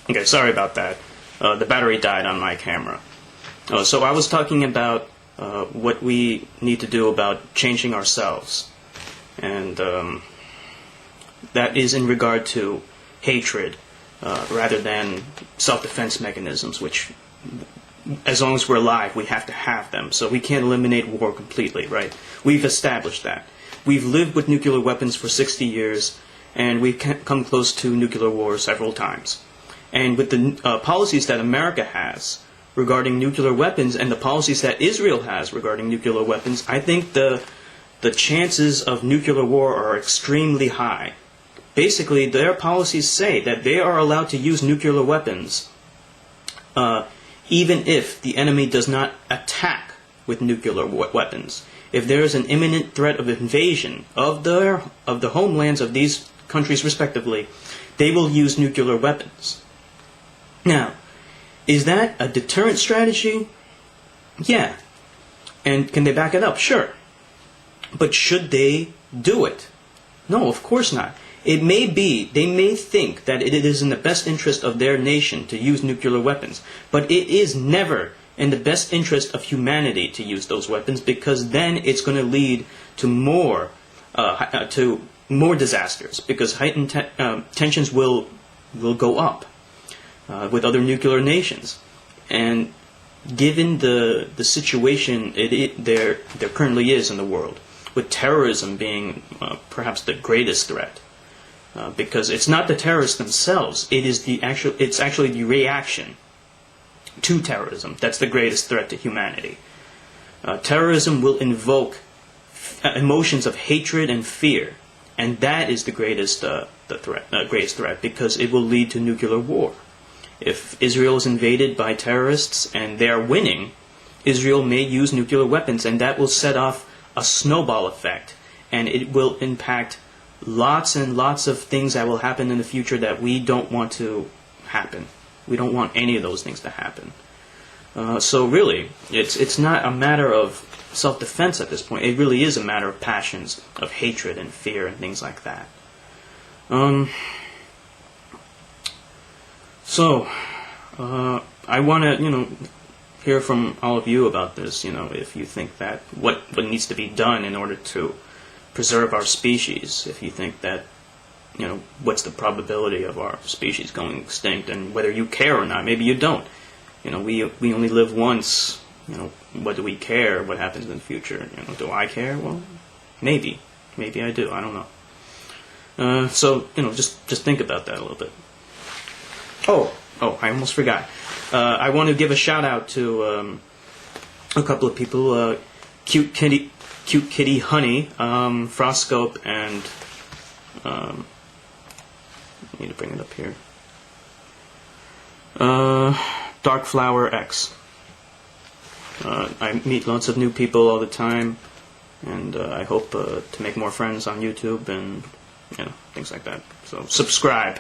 Okay, sorry about that. The battery died on my camera. So I was talking about what we need to do about changing ourselves. And that is in regard to hatred rather than self-defense mechanisms, which, as long as we're alive, we have to have them. So we can't eliminate war completely, right? We've established that. We've lived with nuclear weapons for 60 years, and we've come close to nuclear war several times. And with the policies that America has regarding nuclear weapons and the policies that Israel has regarding nuclear weapons, I think the chances of nuclear war are extremely high. Basically, their policies say that they are allowed to use nuclear weapons even if the enemy does not attack with nuclear weapons. If there is an imminent threat of invasion of the homelands of these countries respectively, they will use nuclear weapons. Now, is that a deterrent strategy? Yeah. And can they back it up? Sure. But should they do it? No, of course not. It may be, they may think that it is in the best interest of their nation to use nuclear weapons, but it is never in the best interest of humanity to use those weapons, because then it's going to lead to more disasters, because heightened tensions will go up with other nuclear nations. And given the situation there currently is in the world, with terrorism being perhaps the greatest threat, because it's not the terrorists themselves, it's actually the reaction to terrorism that's the greatest threat to humanity. Terrorism will invoke emotions of hatred and fear, and that is the greatest threat, because it will lead to nuclear war. If Israel is invaded by terrorists and they are winning, Israel may use nuclear weapons, and that will set off a snowball effect, and it will impact lots and lots of things that will happen in the future that we don't want to happen. We don't want any of those things to happen. So really, it's not a matter of self-defense at this point. It really is a matter of passions, of hatred and fear and things like that. So I want to, hear from all of you about this. If you think that what needs to be done in order to preserve our species. If you think that, what's the probability of our species going extinct, and whether you care or not. Maybe you don't. We only live once. What do we care? What happens in the future? Do I care? Well, maybe I do. I don't know. So just think about that a little bit. Oh, I almost forgot. I want to give a shout out to a couple of people. Cute Kitty Honey, Froscope, and I need to bring it up here. Dark Flower X. I meet lots of new people all the time, and I hope to make more friends on YouTube and things like that. So subscribe.